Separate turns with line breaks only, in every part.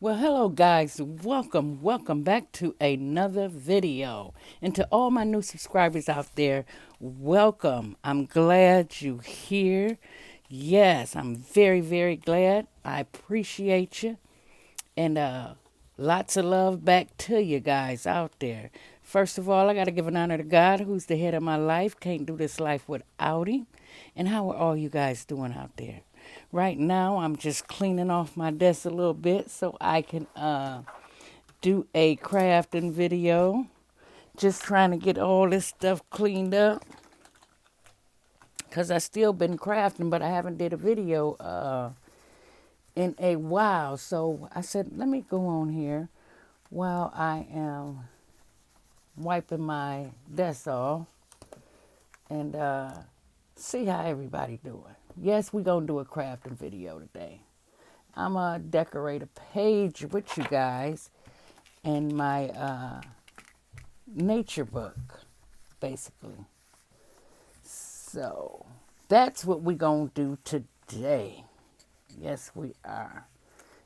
Well, hello guys. Welcome back to another video. And to all my new subscribers out there, welcome. I'm glad you here. Yes, I'm very glad. I appreciate you. And lots of love back to you guys out there. First of all, I got to give an honor to God, who's the head of my life. Can't do this life without him. And how are all you guys doing out there? Right now, I'm just cleaning off my desk a little bit so I can do a crafting video. Just trying to get all this stuff cleaned up because I still been crafting, but I haven't did a video in a while. So I said, let me go on here while I am wiping my desk off and see how everybody doing. Yes, we gonna do a crafting video today. I'm gonna decorate a page with you guys in my nature book, basically. So that's what we gonna do today. Yes, we are.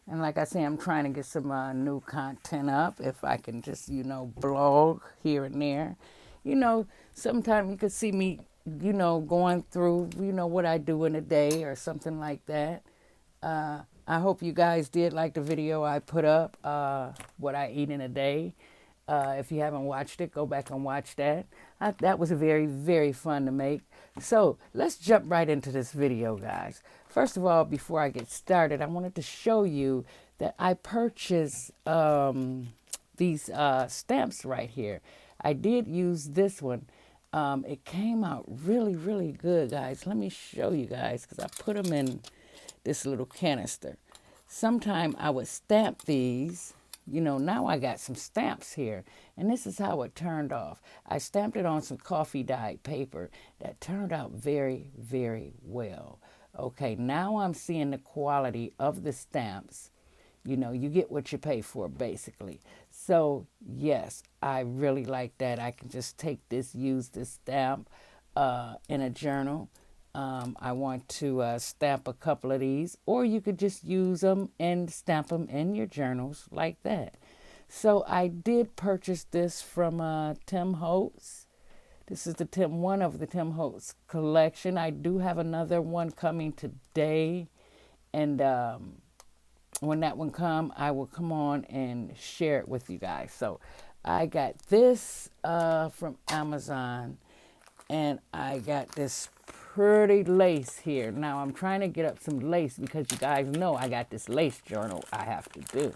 And like I say, I'm trying to get some new content up. If I can just, blog here and there. Sometimes you could see me, going through, what I do in a day or something like that. I hope you guys did like the video I put up, what I eat in a day. If you haven't watched it, go back and watch that. That was very fun to make. So let's jump right into this video, guys. First of all, before I get started, I wanted to show you that I purchased these stamps right here. I did use this one. It came out really good, guys. Let me show you guys because I put them in this little canister. Sometime I would stamp these. Now I got some stamps here, and this is how it turned off. I stamped it on some coffee dyed paper that turned out very well. Okay, now I'm seeing the quality of the stamps. You get what you pay for, basically. So yes, I really like that. I can just take this, use this stamp in a journal. I want to stamp a couple of these, or you could just use them and stamp them in your journals like that. So I did purchase this from Tim Holtz. This is one of the Tim Holtz collection. I do have another one coming today, and when that one come, I will come on and share it with you guys. So I got this from Amazon, and I got this pretty lace here. Now I'm trying to get up some lace because you guys know I got this lace journal I have to do.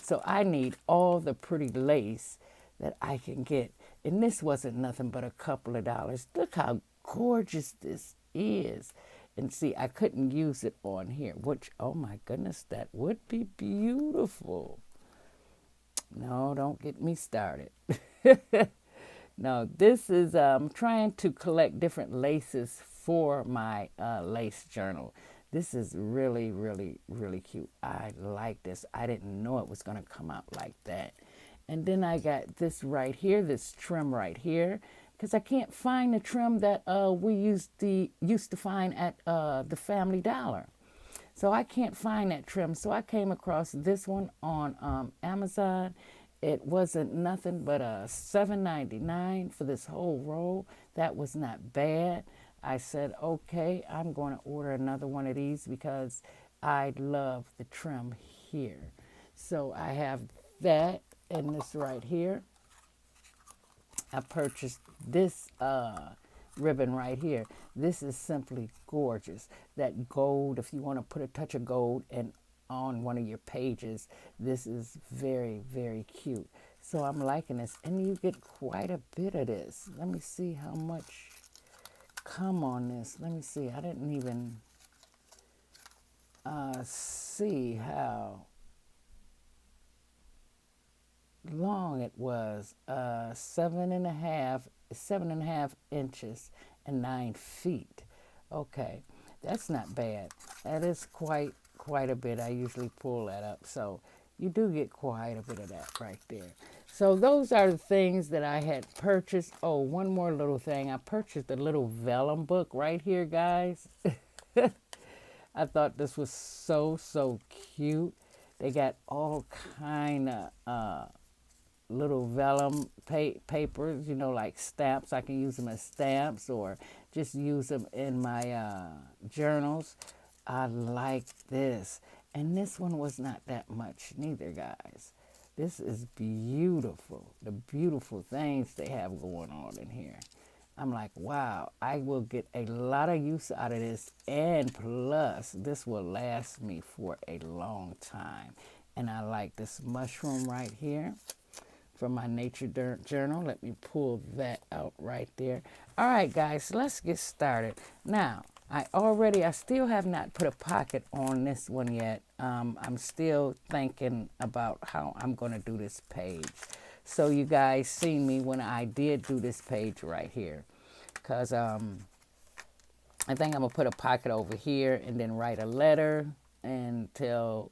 So I need all the pretty lace that I can get. And this wasn't nothing but a couple of dollars. Look how gorgeous this is. And see, I couldn't use it on here, which, oh my goodness, that would be beautiful. No, don't get me started. No, this is trying to collect different laces for my lace journal. This is really cute. I like this. I didn't know it was going to come out like that. And then I got this right here, this trim right here, because I can't find the trim that we used to find at the Family Dollar. So I can't find that trim. So I came across this one on Amazon. It wasn't nothing but a $7.99 for this whole roll. That was not bad. I said, okay, I'm going to order another one of these because I love the trim here. So I have that and this right here. I purchased this ribbon right here. This is simply gorgeous. That gold, if you want to put a touch of gold and on one of your pages, this is very cute. So I'm liking this, and you get quite a bit of this. Let me see how much come on this. Let me see. I didn't even see how long it was. 7.5 inches and 9 feet. Okay, that's not bad. That is quite a bit. I usually pull that up, so you do get quite a bit of that right there. So those are the things that I had purchased. Oh, one more little thing. I purchased a little vellum book right here, guys. I thought this was so cute They got all kind of little vellum papers, you know, like stamps. I can use them as stamps or just use them in my journals. I like this. And this one was not that much neither, guys. This is beautiful. The beautiful things they have going on in here. I'm like, wow, I will get a lot of use out of this. And plus, this will last me for a long time. And I like this mushroom right here from my nature journal. Let me pull that out right there. All right, guys, let's get started. Now, I still have not put a pocket on this one yet. I'm still thinking about how I'm going to do this page. So you guys seen me when I did do this page right here. Because I think I'm going to put a pocket over here and then write a letter and tell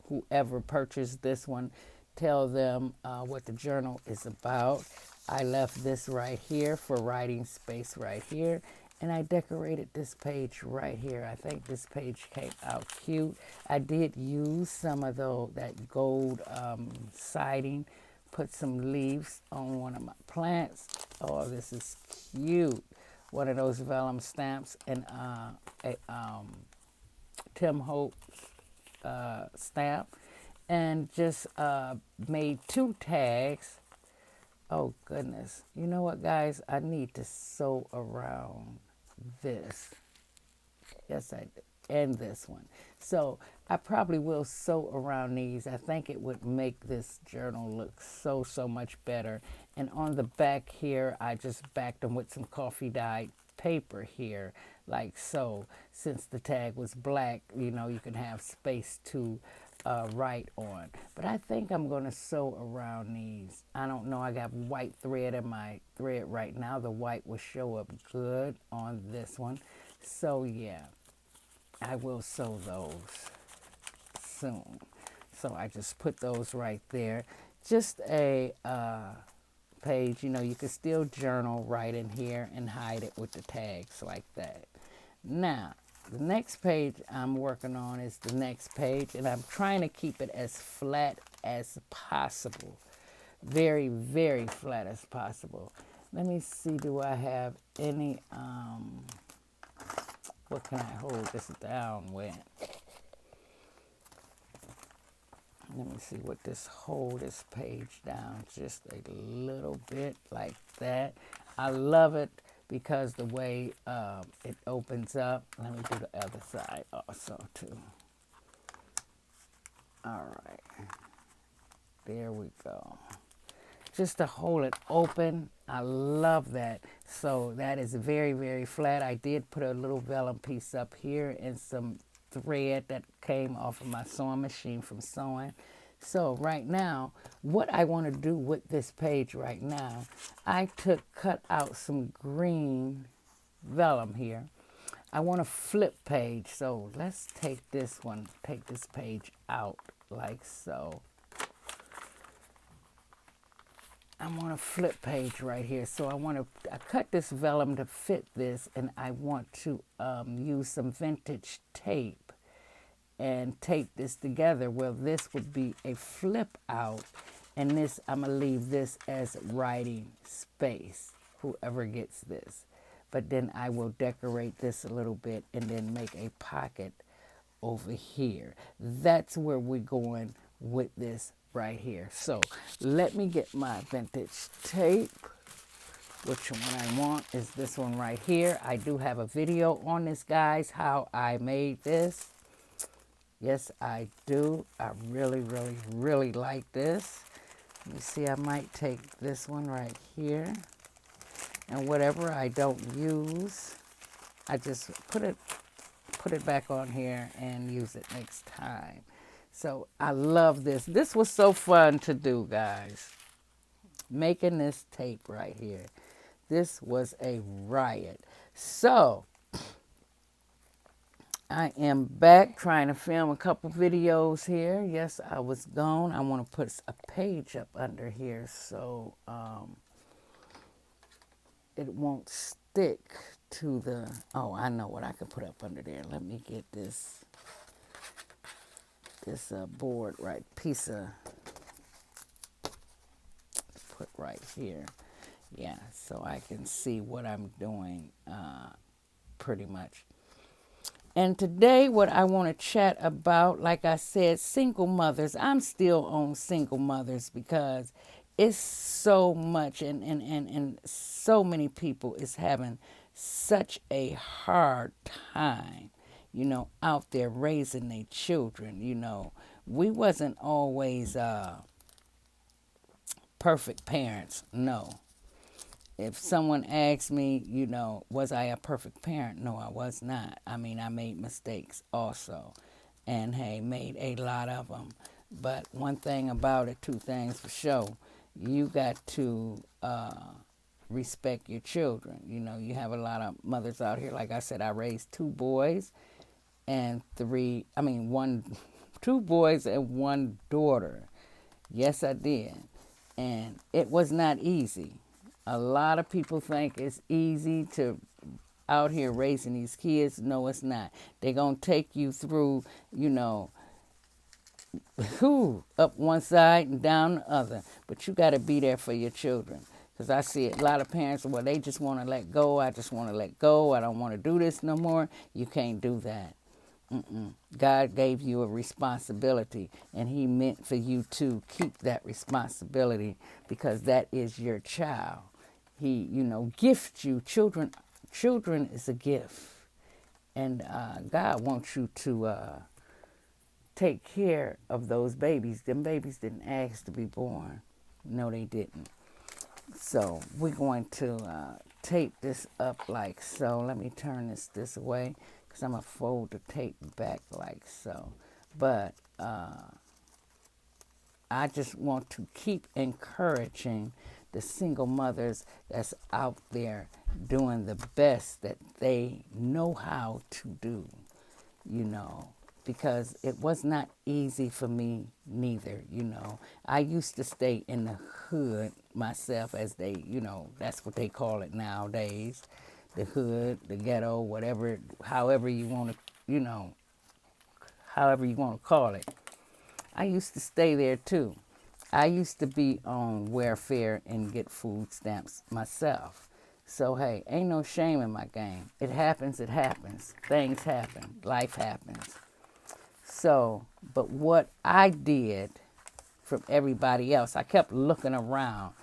whoever purchased this one, tell them what the journal is about. I left this right here for writing space right here. And I decorated this page right here. I think this page came out cute. I did use some of that gold siding, put some leaves on one of my plants. Oh, this is cute. One of those vellum stamps and a Tim Holtz stamp. And just made 2 tags. Oh, goodness. You know what, guys? I need to sew around this. Yes, I did. And this one. So I probably will sew around these. I think it would make this journal look so much better. And on the back here, I just backed them with some coffee dyed paper here, like so. Since the tag was black, you know, you can have space to write on. But I think I'm going to sew around these. I don't know. I got white thread in my thread right now. The white will show up good on this one. So yeah, I will sew those soon. So I just put those right there. Just a page, you know, you can still journal right in here and hide it with the tags like that. Now, the next page I'm working on is the next page, and I'm trying to keep it as flat as possible. Very, very flat as possible. Let me see, do I have any, what can I hold this down with? Let me see what this, hold this page down just a little bit like that. I love it because the way it opens up. Let me do the other side also too. All right, there we go. Just to hold it open, I love that. So that is very, very flat. I did put a little vellum piece up here and some thread that came off of my sewing machine from sewing. So right now, what I want to do with this page right now, I cut out some green vellum here. I want to flip page. So let's take this page out like so. I want a flip page right here. So I cut this vellum to fit this, and I want to use some vintage tape and tape this together. Well, this would be a flip out, and this, I'm gonna leave this as writing space, whoever gets this. But then I will decorate this a little bit and then make a pocket over here. That's where we're going with this right here. So let me get my vintage tape. Which one I want is this one right here. I do have a video on this, guys, how I made this. Yes, I do. I really, really, really like this. Let me see, I might take this one right here. And whatever I don't use, I just put it back on here and use it next time. So I love this. This was so fun to do, guys. Making this tape right here. This was a riot. So I am back trying to film a couple videos here. Yes, I was gone. I want to put a page up under here so it won't stick to the, oh, I know what I can put up under there. Let me get this. this board right, piece of, put right here. Yeah, so I can see what I'm doing pretty much. And today, what I want to chat about, like I said, single mothers. I'm still on single mothers because it's so much, and so many people is having such a hard time, out there raising their children. We wasn't always perfect parents, no. If someone asks me, was I a perfect parent? No, I was not. I mean, I made mistakes also, and hey, made a lot of them. But one thing about it, two things for sure, you got to respect your children. You have a lot of mothers out here. Like I said, I raised two boys and two boys and one daughter. Yes, I did. And it was not easy. A lot of people think it's easy to out here raising these kids. No, it's not. They're going to take you through, up one side and down the other. But you got to be there for your children. Because I see a lot of parents, well, they just want to let go. I just want to let go. I don't want to do this no more. You can't do that. God gave you a responsibility, and he meant for you to keep that responsibility because that is your child. He, gift you. Children is a gift. And God wants you to take care of those babies. Them babies didn't ask to be born. No, they didn't. So we're going to tape this up like so. Let me turn this way because I'm going to fold the tape back like so. But I just want to keep encouraging the single mothers that's out there doing the best that they know how to do, because it was not easy for me neither. I used to stay in the hood myself, as that's what they call it nowadays, the hood, the ghetto, whatever, however you want to call it. I used to stay there too. I used to be on welfare and get food stamps myself. So, hey, ain't no shame in my game. It happens, it happens. Things happen, life happens. So, but what I did from everybody else, I kept looking around.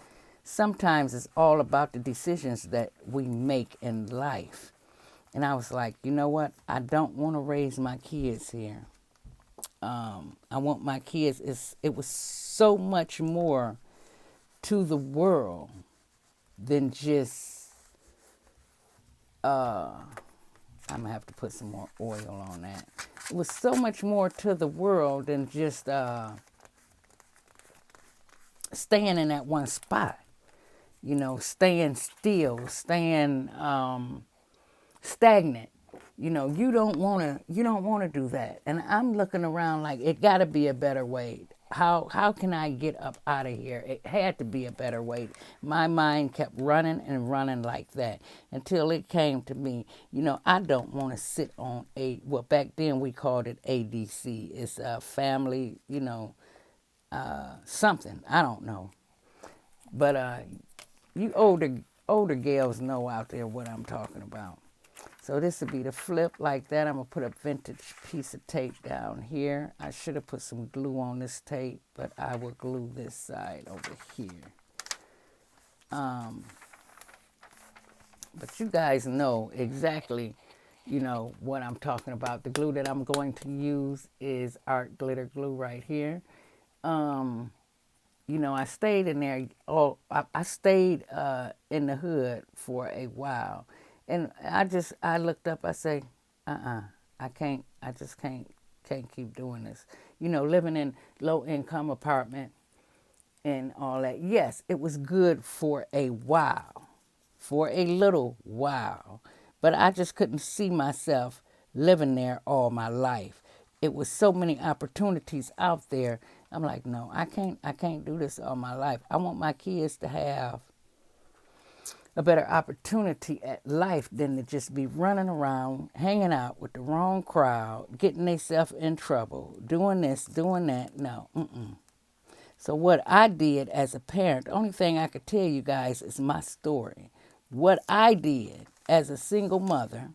Sometimes it's all about the decisions that we make in life. And I was like, you know what? I don't want to raise my kids here. I want my kids. It was so much more to the world than just. I'm gonna have to put some more oil on that. It was so much more to the world than just staying in that one spot. Staying still, staying stagnant. You don't want to do that. And I'm looking around like it got to be a better way. How can I get up out of here? It had to be a better way. My mind kept running and running like that until it came to me. I don't want to sit on back then we called it ADC. It's a family, something. I don't know. But you older gals know out there what I'm talking about. So this would be the flip like that. I'm going to put a vintage piece of tape down here. I should have put some glue on this tape, but I will glue this side over here. But you guys know exactly, what I'm talking about. The glue that I'm going to use is Art Glitter Glue right here. I stayed in there. I stayed in the hood for a while. And I looked up, I say, I just can't keep doing this. Living in low income apartment and all that. Yes, it was good for a while, for a little while. But I just couldn't see myself living there all my life. It was so many opportunities out there. I'm like, no, I can't do this all my life. I want my kids to have a better opportunity at life than to just be running around, hanging out with the wrong crowd, getting themselves in trouble, doing this, doing that. No, mm-mm. So what I did as a parent, the only thing I could tell you guys is my story. What I did as a single mother,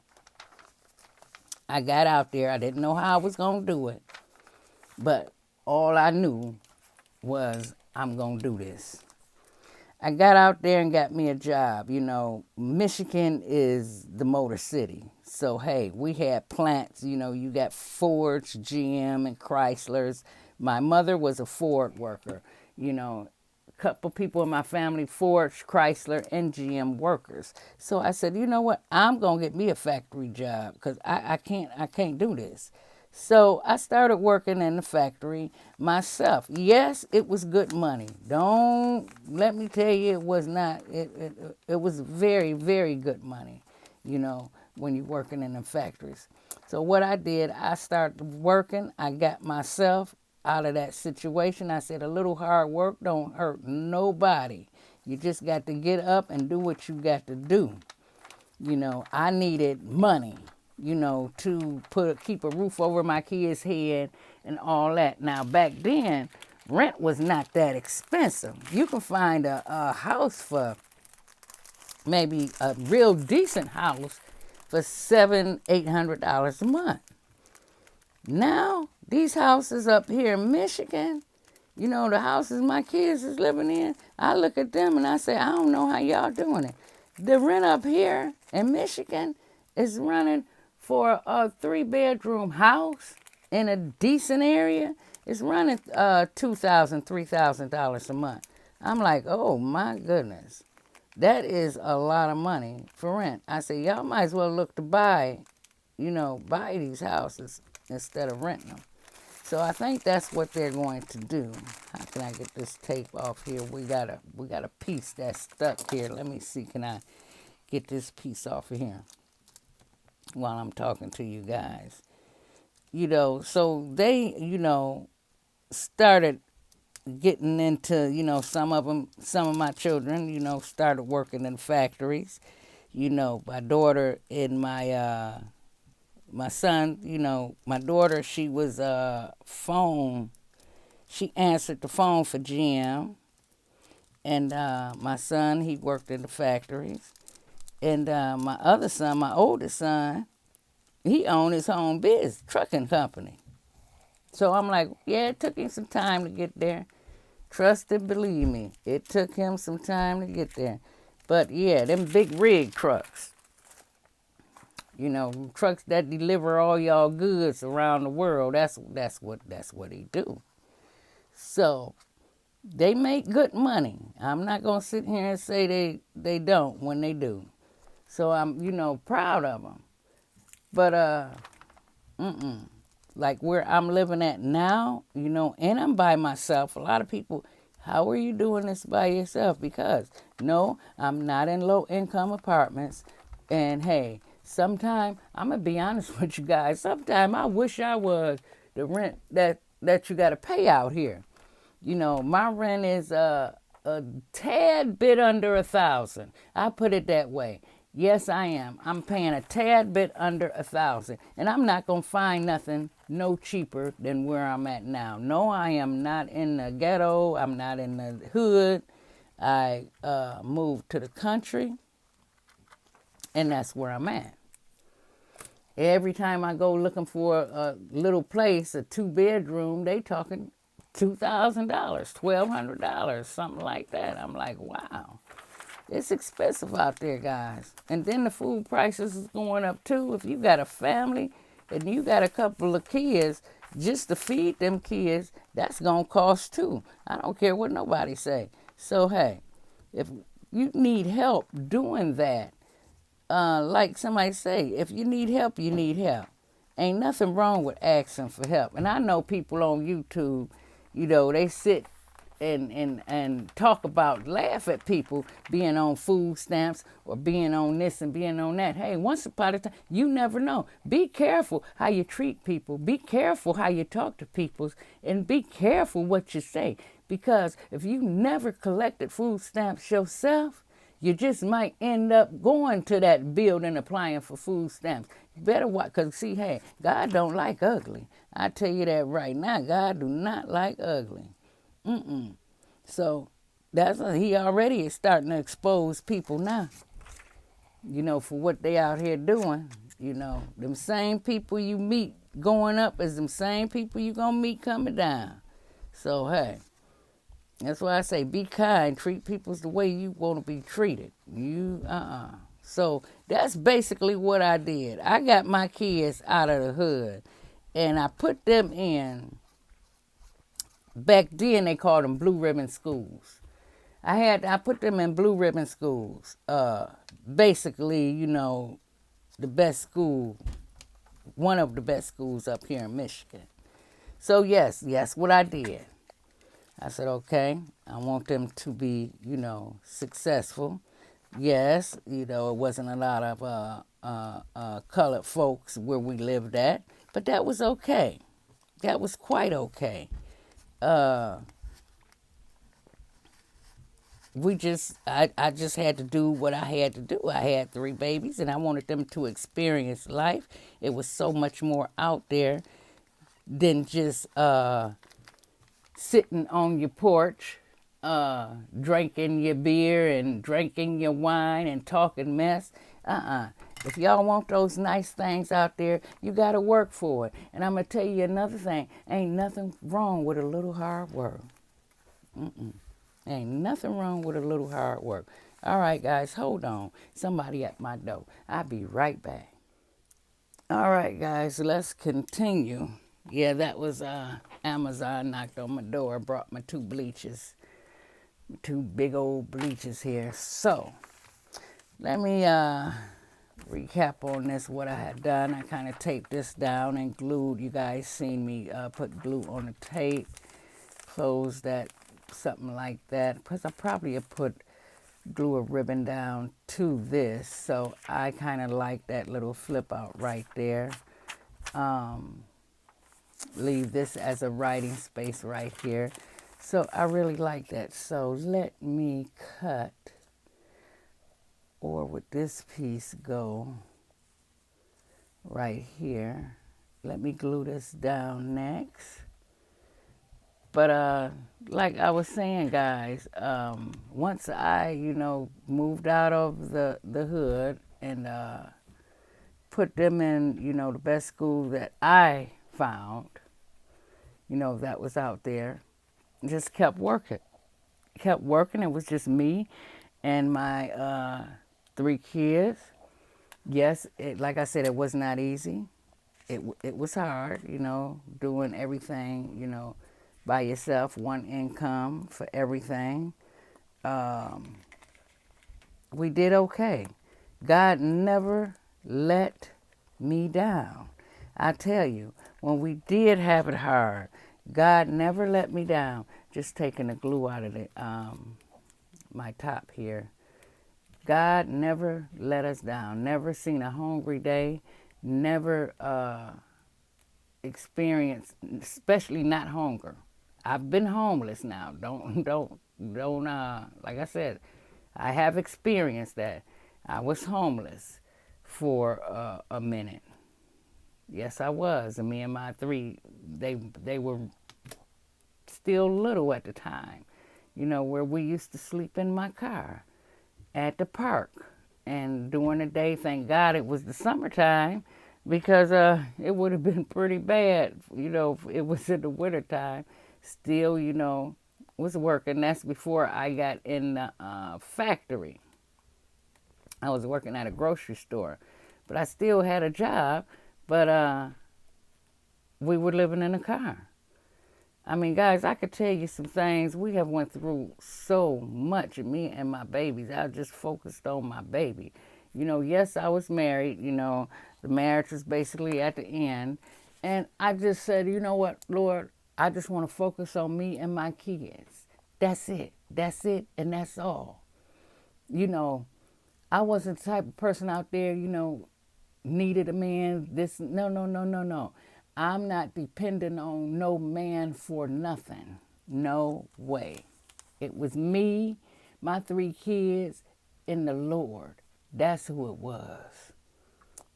I got out there. I didn't know how I was going to do it, but all I knew was I'm going to do this. I got out there and got me a job. You know, Michigan is the Motor City. So, hey, we had plants. You know, you got Fords, GM, and Chryslers. My mother was a Ford worker. You know, a couple people in my family, Ford, Chrysler, and GM workers. So I said, you know what? I'm going to get me a factory job because I can't do this. So I started working in the factory myself. Yes, it was good money. Don't let me tell you it was not. It was very, very good money, you know, when you're working in the factories. So what I did, I started working. I got myself out of that situation. I said a little hard work don't hurt nobody. You just got to get up and do what you got to do. You know, I needed money, you know, to keep a roof over my kids' head and all that. Now, back then, rent was not that expensive. You can find a house for maybe a real decent house for $700-800 a month. Now, these houses up here in Michigan, you know, the houses my kids is living in, I look at them and I say, I don't know how y'all doing it. The rent up here in Michigan is running for a 3-bedroom house in a decent area. It's running $2,000-3,000 a month. I'm like, oh my goodness, that is a lot of money for rent. I say, y'all might as well look to buy these houses instead of renting them. So I think that's what they're going to do. How can I get this tape off here? We got a piece that's stuck here. Let me see. Can I get this piece off of here while I'm talking to you guys? You know, so they, started getting into, some of my children, started working in factories. My daughter and my son, my daughter, she was she answered the phone for GM. And my son, he worked in the factories. And my other son, my oldest son, he owned his own business, trucking company. So I'm like, yeah, it took him some time to get there. Trust and believe me, it took him some time to get there. But yeah, them big rig trucks. Trucks that deliver all y'all goods around the world. That's what he do. So they make good money. I'm not gonna sit here and say they don't when they do. So I'm proud of them. But like where I'm living at now, and I'm by myself. A lot of people, how are you doing this by yourself? Because no, I'm not in low income apartments. And hey, sometime, I'm going to be honest with you guys, sometime I wish I was the rent that you got to pay out here. My rent is a tad bit under $1,000. I put it that way. Yes, I am. I'm paying a tad bit under $1,000. And I'm not going to find nothing no cheaper than where I'm at now. No, I am not in the ghetto. I'm not in the hood. I moved to the country. And that's where I'm at. Every time I go looking for a little place, a 2-bedroom, they talking $2,000, $1,200, something like that. I'm like, wow, it's expensive out there, guys. And then the food prices is going up too. If you got a family and you got a couple of kids, just to feed them kids, that's gonna cost too. I don't care what nobody say. So hey, if you need help doing that, like somebody say, if you need help, you need help. Ain't nothing wrong with asking for help. And I know people on YouTube, they sit and talk about, laugh at people being on food stamps or being on this and being on that. Hey, once upon a time, you never know. Be careful how you treat people. Be careful how you talk to people. And be careful what you say. Because if you never collected food stamps yourself, You just might end up going to that building applying for food stamps. You better watch, because see, hey, God don't like ugly. I tell you that right now. God do not like ugly. Mm-mm. So he already is starting to expose people now, for what they out here doing. Them same people you meet going up is them same people you gonna meet coming down. So hey, that's why I say be kind, treat people the way you want to be treated. So that's basically what I did. I got my kids out of the hood and I put them in, back then they called them blue ribbon schools. I put them in blue ribbon schools. Basically, the best school, one of the best schools up here in Michigan. So yes, what I did. I said, okay, I want them to be, successful. Yes, it wasn't a lot of colored folks where we lived at, but that was okay. That was quite okay. I just had to do what I had to do. I had 3 babies and I wanted them to experience life. It was so much more out there than just sitting on your porch, drinking your beer and drinking your wine and talking mess. If y'all want those nice things out there, you got to work for it. And I'm going to tell you another thing. Ain't nothing wrong with a little hard work. Ain't nothing wrong with a little hard work. All right, guys, hold on. Somebody at my door. I'll be right back. All right, guys, let's continue. Yeah, that was Amazon knocked on my door, brought my 2 bleachers, 2 big old bleachers here. So let me recap on this, what I had done. I kind of taped this down and glued. You guys seen me put glue on the tape, close that, something like that, because I probably have glue a ribbon down to this. So I kind of like that little flip out right there. Leave this as a writing space right here. So I really like that. So let me cut, or would this piece go right here? Let me glue this down next. But like I was saying, guys, once I, moved out of the hood and put them in, the best school that I found, that was out there, just kept working. Kept working. It was just me and my 3 kids. Yes, like I said, it was not easy. It was hard, doing everything, by yourself, one income for everything. We did okay. God never let me down. I tell you, when we did have it hard, God never let me down. Just taking the glue out of my top here. God never let us down. Never seen a hungry day. Never experienced, especially not hunger. I've been homeless now. Don't. Like I said, I have experienced that. I was homeless for a minute. Yes, I was. And me and my 3, they were still little at the time. Where we used to sleep in my car at the park. And during the day, thank God it was the summertime, because it would have been pretty bad, if it was in the wintertime. Still, was working. That's before I got in the factory. I was working at a grocery store. But I still had a job, but we were living in a car. I mean, guys, I could tell you some things. We have went through so much, me and my babies. I just focused on my baby. Yes, I was married. The marriage was basically at the end. And I just said, you know what, Lord, I just want to focus on me and my kids. That's it. That's it, and that's all. I wasn't the type of person out there, needed a man. No. I'm not dependent on no man for nothing. No way. It was me, my 3 kids, in the Lord. That's who it was.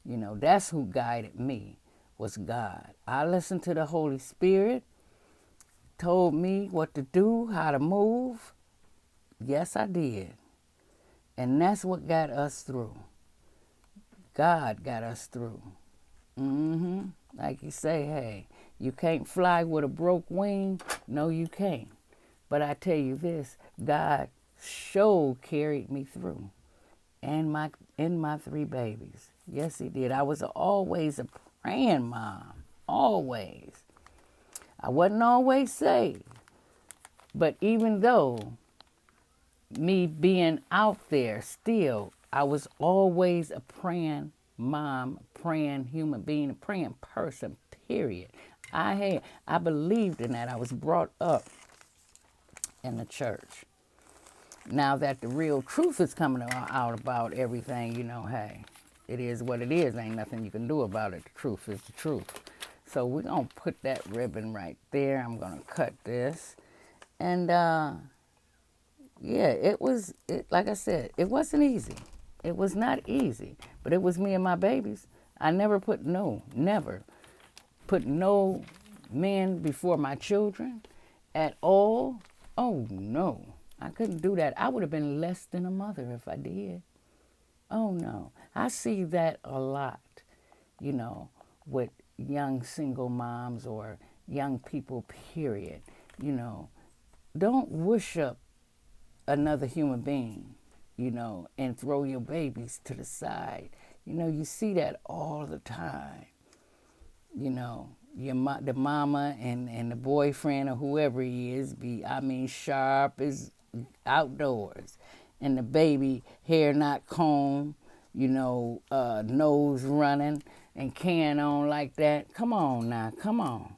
You know, that's who guided me, was God. I listened to the Holy Spirit, told me what to do, how to move. Yes, I did. And that's what got us through. God got us through. Like you say, hey, you can't fly with a broke wing. No, you can't. But I tell you this, God sure carried me through. And my three babies. Yes, he did. I was always a praying mom. Always. I wasn't always saved. But even though me being out there still, I was always a praying mom, praying human being, a praying person, period. I believed in that. I was brought up in the church. Now that the real truth is coming out about everything, you know, hey, it is what it is. Ain't nothing you can do about it. The truth is the truth. So we're going to put that ribbon right there. I'm going to cut this. And, yeah, like I said, it wasn't easy. It was not easy. But it was me and my babies. I never put no men before my children at all. Oh, no. I couldn't do that. I would have been less than a mother if I did. Oh, no. I see that a lot, you know, with young single moms or young people, period. You know, don't wish up another human being, you know, and throw your babies to the side. You know, you see that all the time. You know, the mama and the boyfriend or whoever he is sharp as outdoors. And the baby, hair not combed, you know, nose running and carrying on like that. Come on now, come on.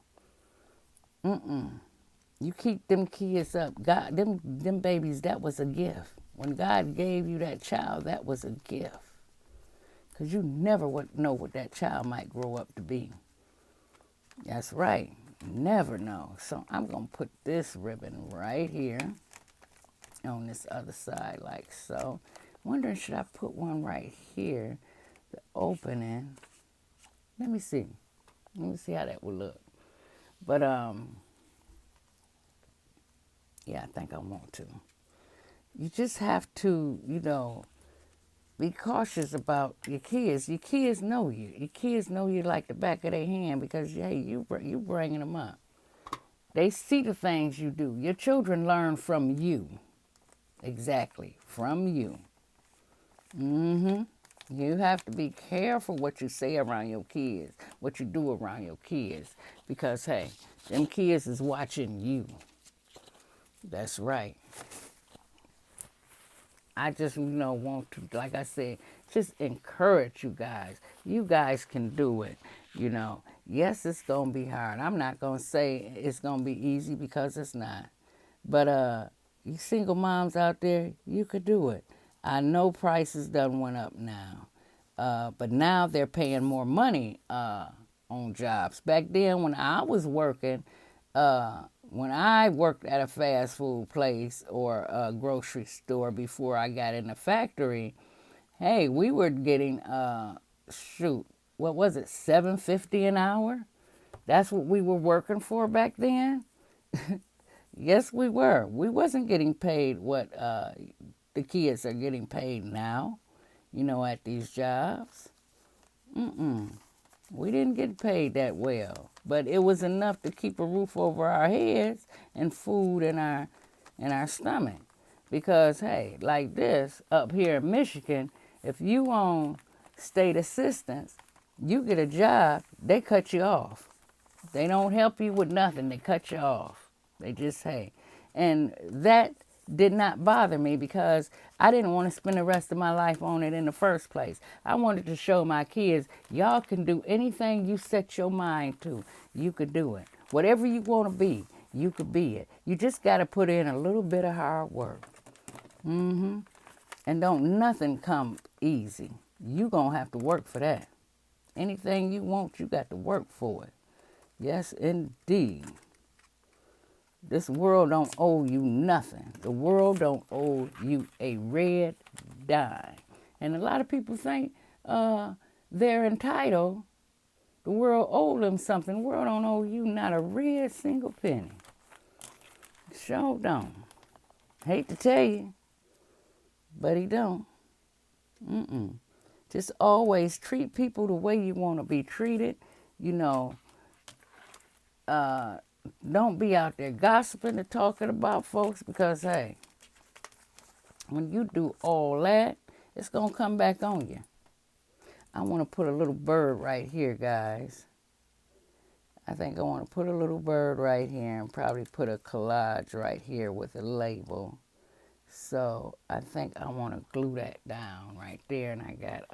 You keep them kids up. God, them babies, that was a gift. When God gave you that child, that was a gift. Because you never would know what that child might grow up to be. That's right. Never know. So I'm going to put this ribbon right here on this other side like so. Wondering, should I put one right here, the opening? Let me see. Let me see how that would look. But, yeah, I think I want to. You just have to, you know, be cautious about your kids. Your kids know you. Your kids know you like the back of their hand because, hey, you bringing them up. They see the things you do. Your children learn from you. Exactly, from you. You have to be careful what you say around your kids, what you do around your kids, because, hey, them kids is watching you. That's right. I just, you know, want to, like I said, just encourage you guys. You guys can do it, you know. Yes, it's going to be hard. I'm not going to say it's going to be easy because it's not. But you single moms out there, you could do it. I know prices done went up now. But now they're paying more money on jobs. Back then when I was working, when I worked at a fast food place or a grocery store before I got in the factory, hey, we were getting what was it, $7.50 an hour? That's what we were working for back then. Yes, we were. We wasn't getting paid what the kids are getting paid now, you know, at these jobs. We didn't get paid that well, but it was enough to keep a roof over our heads and food in our stomach. Because, hey, like this, up here in Michigan, if you on state assistance, you get a job, they cut you off. They don't help you with nothing. They cut you off. They just, hey. And that did not bother me because I didn't want to spend the rest of my life on it in the first place. I wanted to show my kids, y'all can do anything you set your mind to. You could do it. Whatever you want to be, you could be it. You just got to put in a little bit of hard work. And don't nothing come easy. You going to have to work for that. Anything you want, you got to work for it. Yes, indeed. This world don't owe you nothing. The world don't owe you a red dime. And a lot of people think they're entitled. The world owes them something. The world don't owe you not a red single penny. Sure don't. Hate to tell you, but he don't. Mm-mm. Just always treat people the way you want to be treated. You know, don't be out there gossiping and talking about folks because, hey, when you do all that, it's going to come back on you. I want to put a little bird right here, guys. I think I want to put a little bird right here and probably put a collage right here with a label. So I think I want to glue that down right there. And I got,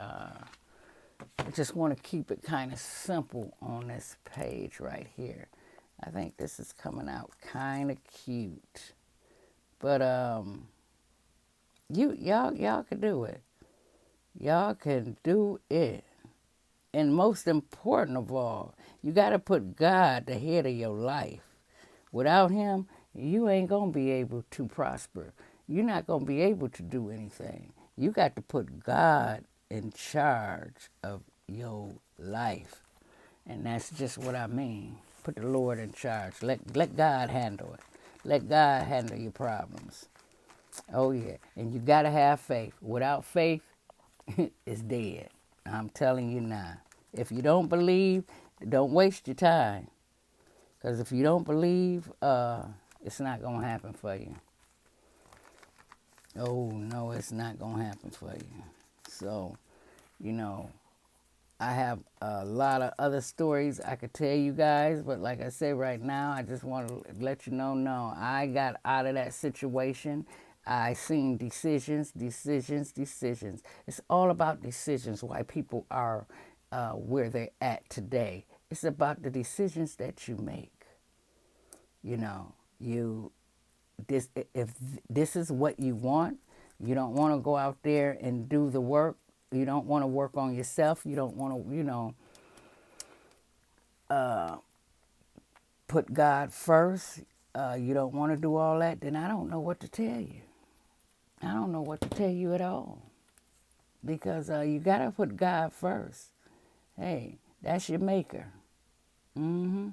I just want to keep it kind of simple on this page right here. I think this is coming out kind of cute. But y'all can do it. Y'all can do it. And most important of all, you got to put God the head of your life. Without him, you ain't going to be able to prosper. You're not going to be able to do anything. You got to put God in charge of your life. And that's just what I mean. Put the Lord in charge. Let God handle it. Let God handle your problems. Oh, yeah. And you got to have faith. Without faith, it's dead. I'm telling you now. If you don't believe, don't waste your time. Because if you don't believe, it's not going to happen for you. Oh, no, it's not going to happen for you. So, you know, I have a lot of other stories I could tell you guys, but like I say right now, I just want to let you know, no, I got out of that situation. I seen decisions. It's all about decisions, why people are where they're at today. It's about the decisions that you make. You know, if this is what you want, you don't want to go out there and do the work. You don't want to work on yourself. You don't want to, put God first. You don't want to do all that. Then I don't know what to tell you. I don't know what to tell you at all. Because you got to put God first. Hey, that's your maker. Mm-hmm.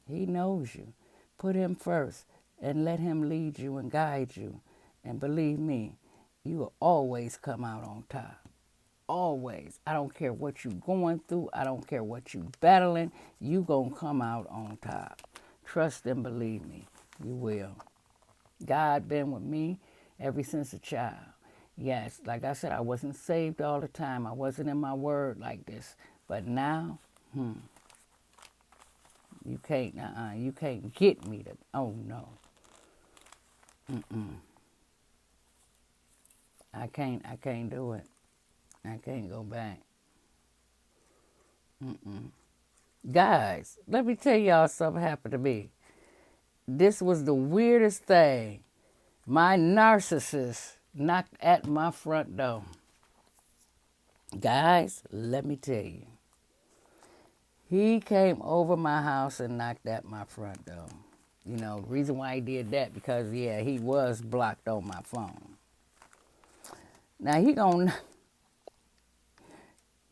He knows you. Put him first and let him lead you and guide you. And believe me, you will always come out on top. Always. I don't care what you're going through. I don't care what you're battling. You going to come out on top. Trust and believe me. You will. God been with me ever since a child. Yes, like I said, I wasn't saved all the time. I wasn't in my word like this. But now, you can't get me to, oh no. I can't do it. I can't go back. Guys, let me tell y'all something happened to me. This was the weirdest thing. My narcissist knocked at my front door. Guys, let me tell you. He came over my house and knocked at my front door. You know, the reason why he did that, because, yeah, he was blocked on my phone. Now, he gonna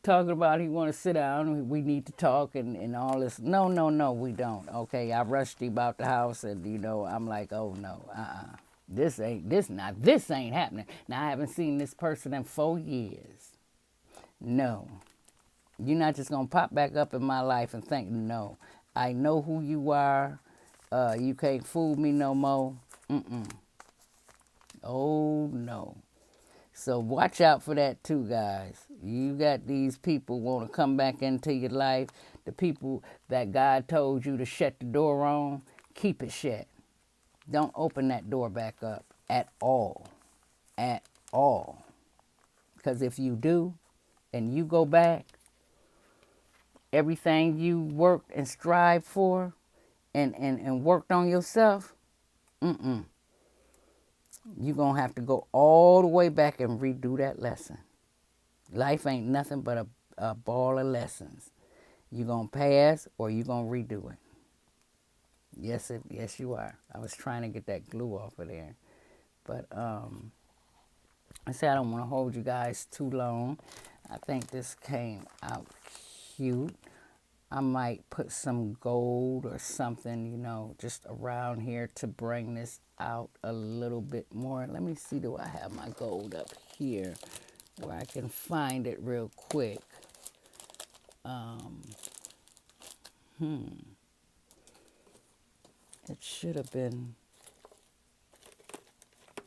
talking about he want to sit down, we need to talk and all this. No, we don't. Okay, I rushed him out the house and, I'm like, oh, no, This ain't happening. Now, I haven't seen this person in 4 years. No. You're not just going to pop back up in my life and think, no, I know who you are. You can't fool me no more. Oh, no. So watch out for that too, guys. You got these people want to come back into your life. The people that God told you to shut the door on, keep it shut. Don't open that door back up at all. At all. Because if you do, and you go back, everything you worked and strived for and worked on yourself, you're going to have to go all the way back and redo that lesson. Life ain't nothing but a ball of lessons. You're going to pass or you're going to redo it. Yes, you are. I was trying to get that glue off of there. But I said I don't want to hold you guys too long. I think this came out cute. I might put some gold or something, just around here to bring this out a little bit more. Let me see, do I have my gold up here where I can find it real quick? It should have been,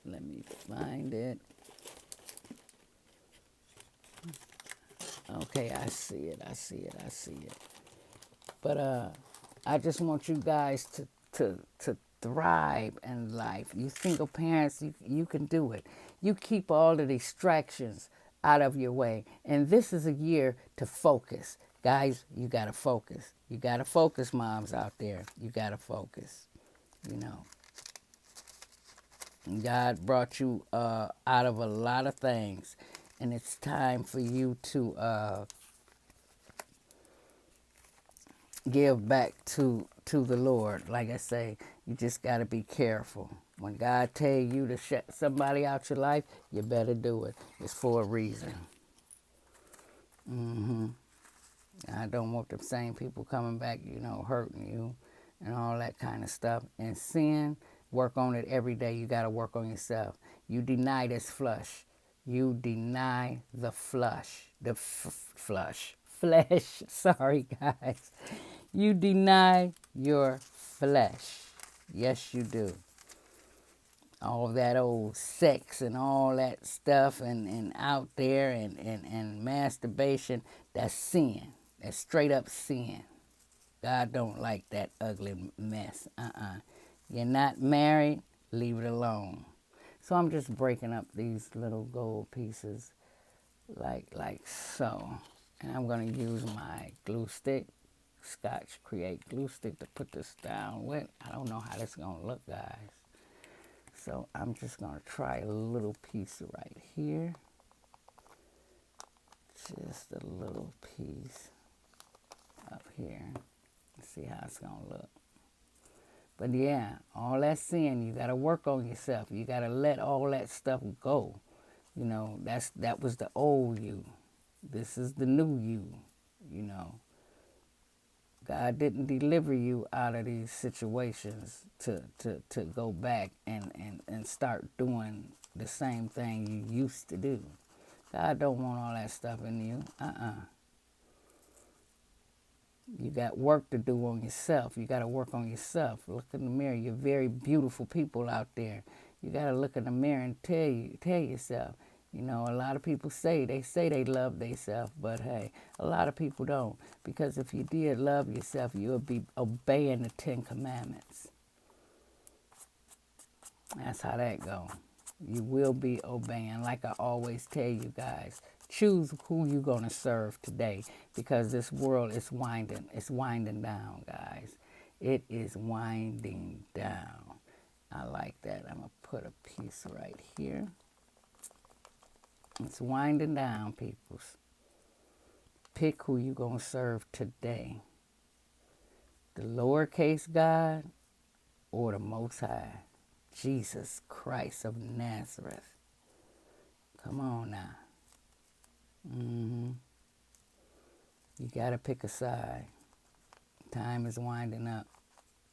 let me find it. Okay, I see it. But I just want you guys to thrive in life. You single parents, you can do it. You keep all the distractions out of your way. And this is a year to focus. Guys, you got to focus. You got to focus, moms out there. You got to focus. You know, God brought you out of a lot of things. And it's time for you to give back to the Lord. Like I say, you just got to be careful. When God tell you to shut somebody out your life, you better do it. It's for a reason. I don't want the same people coming back, hurting you and all that kind of stuff. And sin, work on it every day. You got to work on yourself. You deny this flesh. You deny the flesh. Flesh. Sorry, guys. You deny your flesh. Yes, you do. All that old sex and all that stuff and out there and masturbation, that's sin. That's straight up sin. God don't like that ugly mess. You're not married, leave it alone. So I'm just breaking up these little gold pieces like so. And I'm going to use my glue stick, Scotch Create glue stick, to put this down with. I don't know how this is going to look, guys. So I'm just going to try a little piece right here. Just a little piece up here. Let's see how it's going to look. But yeah, all that sin, you got to work on yourself. You got to let all that stuff go. That was the old you. This is the new you. God didn't deliver you out of these situations to go back and start doing the same thing you used to do. God don't want all that stuff in you. You got work to do on yourself. You got to work on yourself. Look in the mirror. You're very beautiful people out there. You got to look in the mirror and tell yourself. A lot of people say they love themselves, but hey, a lot of people don't. Because if you did love yourself, you would be obeying the 10 Commandments. That's how that go. You will be obeying. Like I always tell you guys, choose who you're going to serve today, because this world is winding. It's winding down, guys. It is winding down. I like that. I'm going to put a piece right here. It's winding down, peoples. Pick who you're going to serve today. The lowercase God or the Most High. Jesus Christ of Nazareth. Come on now. You got to pick a side. Time is winding up.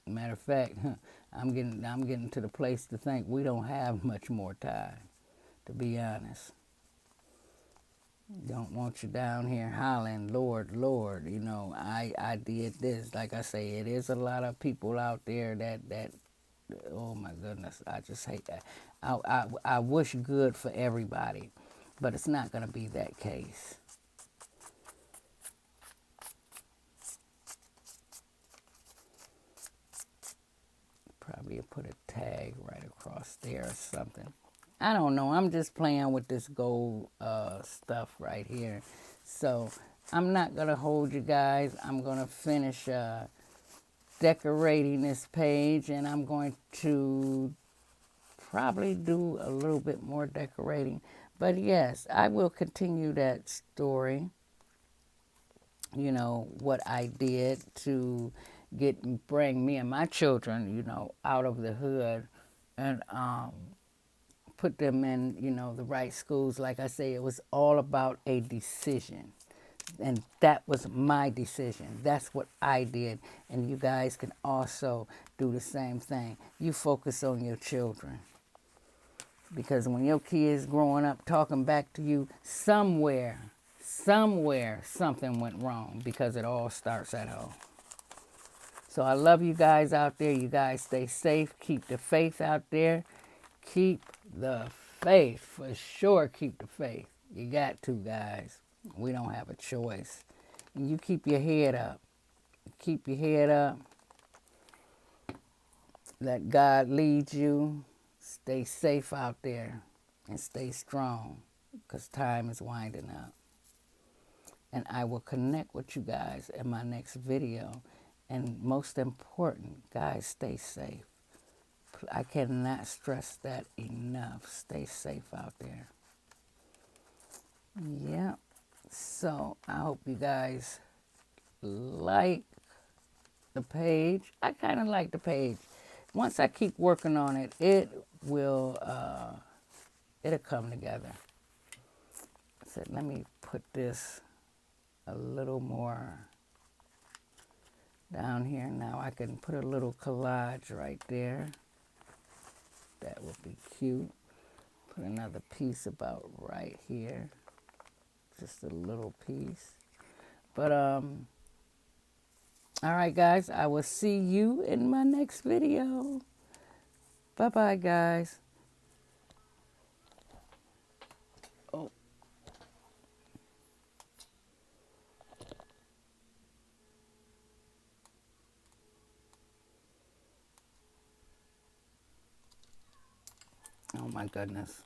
Matter of fact, I'm getting to the place to think we don't have much more time, to be honest. Don't want you down here hollering, Lord, Lord. I did this. Like I say, it is a lot of people out there that oh my goodness, I just hate that. I wish good for everybody, but it's not going to be that case. Probably put a tag right across there or something. I don't know. I'm just playing with this gold stuff right here. So I'm not going to hold you guys. I'm going to finish decorating this page, and I'm going to probably do a little bit more decorating. But yes, I will continue that story. What I did to bring me and my children, out of the hood, and put them in, the right schools. Like I say, it was all about a decision. And that was my decision. That's what I did. And you guys can also do the same thing. You focus on your children. Because when your kids growing up talking back to you, somewhere, something went wrong, because it all starts at home. So I love you guys out there. You guys stay safe. Keep the faith out there. Keep the faith. For sure, keep the faith. You got to, guys. We don't have a choice. And you keep your head up. Keep your head up. Let God lead you. Stay safe out there. And stay strong. Because time is winding up. And I will connect with you guys in my next video. And most important, guys, stay safe. I cannot stress that enough. Stay safe out there. Yeah. So I hope you guys like the page. I kind of like the page. Once I keep working on it, it will, it'll come together. So let me put this a little more down here. Now I can put a little collage right there. That would be cute. Put another piece about right here. Just a little piece. But, all right, guys. I will see you in my next video. Bye-bye, guys. Oh. Oh, my goodness.